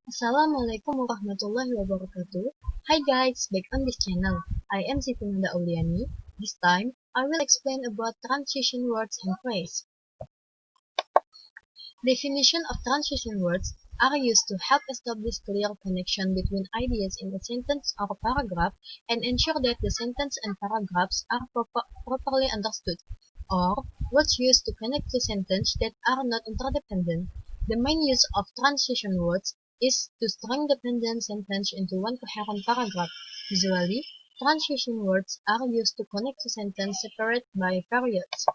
Assalamualaikum warahmatullahi wabarakatuh. Hi guys, back on this channel. I am Siti Auliyani. This time, I will explain about transition words and phrase. Definition of transition words are used to help establish clear connection between ideas in a sentence or paragraph and ensure that the sentence and paragraphs are properly understood, or words used to connect two sentences that are not interdependent. The main use of transition words is to string dependent sentence into one coherent paragraph. Usually, transition words are used to connect two sentences separated by periods.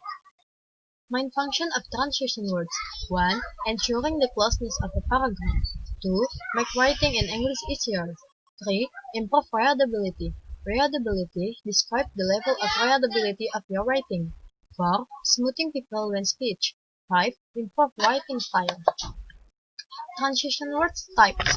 Main function of transition words: 1. Ensuring the closeness of a paragraph. 2. Make writing in English easier. 3. Improve readability. Readability describes the level of readability of your writing. 4. Smoothing people when speech. 5. Improve writing style. Transition words types.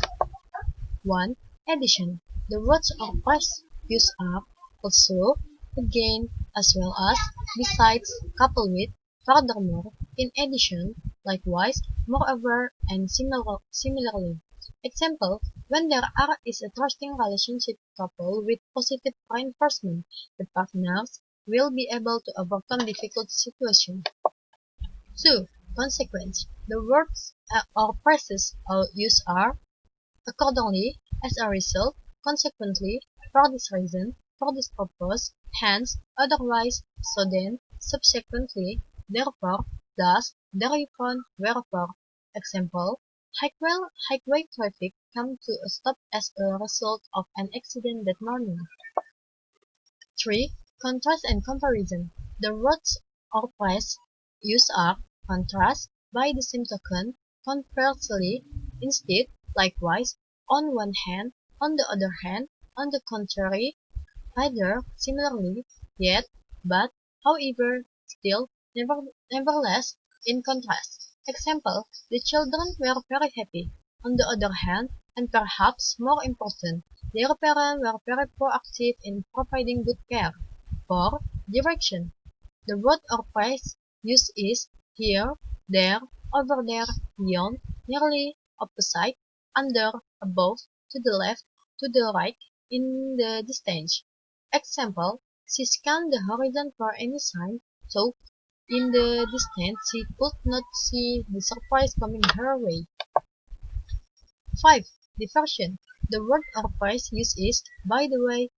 1. Addition. The words or phrases used are also, again, as well as, besides, coupled with, furthermore, in addition, likewise, moreover, and similarly. Example: when there is a trusting relationship coupled with positive reinforcement, the partners will be able to overcome difficult situations. 2. Consequence. The words or phrases used are accordingly, as a result, consequently, for this reason, for this purpose, hence, otherwise, so then, subsequently, therefore, thus, thereupon, wherefore. Example: highway traffic came to a stop as a result of an accident that morning. 3. Contrast and comparison. The words or phrase used are contrast, by the same token, conversely, instead, likewise, on one hand, on the other hand, on the contrary, rather, similarly, yet, but, however, still, nevertheless, in contrast. Example: the children were very happy. On the other hand, and perhaps more important, their parents were very proactive in providing good care. 4. Direction. The word or phrase used is here, there, over there, beyond, nearly, opposite, under, above, to the left, to the right, in the distance. Example: she scanned the horizon for any sign, so in the distance she could not see the surprise coming her way. 5. Diversion. The word or phrase used is, by the way,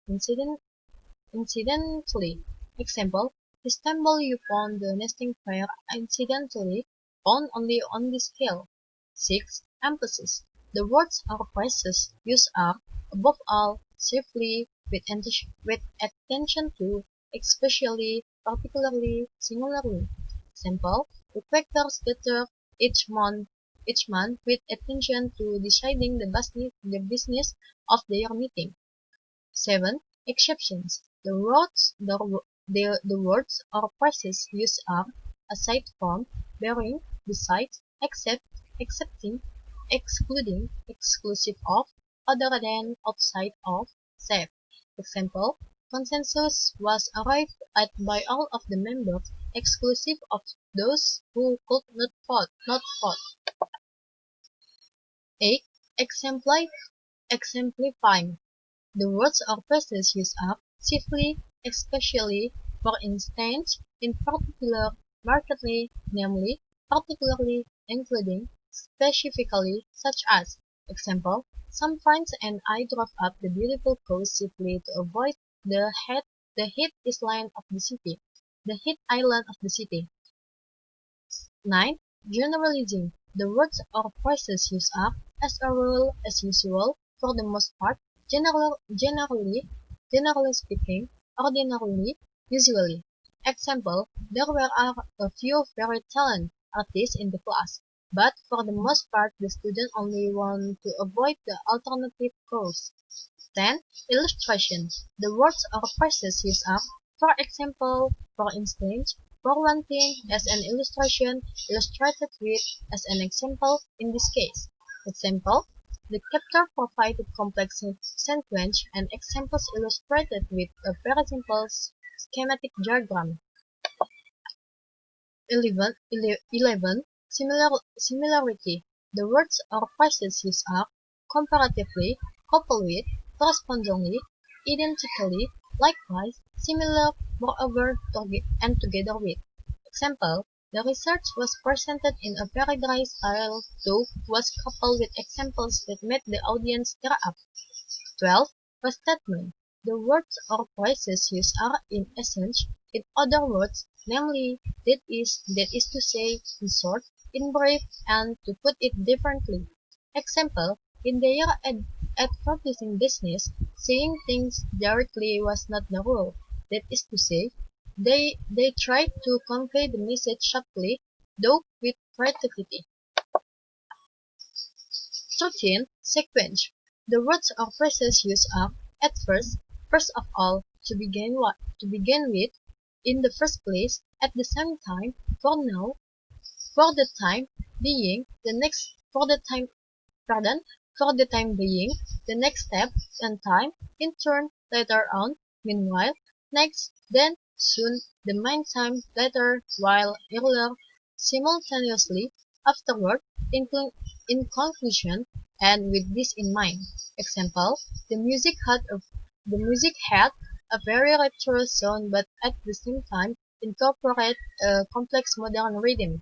incidentally. Example: he stumbled upon the nesting pair incidentally, found only on this hill. 6. Emphasis. The words or phrases used are, above all, chiefly, with attention to, especially, particularly, singularly. Example: the Quakers gather each month with attention to deciding the business of their meeting. 7. Exceptions. The words or phrases used are aside from, bearing, besides, except, excepting, excluding, exclusive of, other than, outside of, save. Example: consensus was arrived at by all of the members, exclusive of those who could not vote. 8. Exemplifying. The words or phrases used are chiefly, especially, for instance, in particular, markedly, namely, particularly, including, specifically, such as. Example: some friends and I drove up the beautiful coast simply to avoid the heat island of the city. The heat island of the city. 9. Generalizing. The words or phrases used are, as a rule, as usual, for the most part, generally speaking, ordinarily, usually. Example: there were a few very talented artists in the class, but for the most part the students only want to avoid the alternative course. 10. Illustration. The words or phrases used are, for example, for instance, for one thing, as an illustration, illustrated with, as an example, in this case. Example: the chapter provided complex sequence and examples illustrated with a very simple schematic diagram. 11. Similarity. The words or phrases used are comparatively, coupled with, correspondingly, identically, likewise, similar, moreover, and together with. Example, the research was presented in a very dry style, though was coupled with examples that made the audience tear up. 12. Restatement. The words or phrases used are, in essence, in other words, namely, that is to say, in short, in brief, and to put it differently. Example, in their advertising business, saying things directly was not the rule. That is to say, they tried to convey the message subtly, though with creativity. 13. Sequence. The words or phrases used are, at first of all, to begin with, in the first place, at the same time, for now, for the time being, the next, for the time, pardon, for the time being, the next step, and time, in turn, later on, meanwhile, next, then, soon, the meantime, later, while, earlier, simultaneously, afterward, in, in conclusion, and with this in mind. Example, the music had a very retro sound but at the same time incorporate a complex modern rhythm.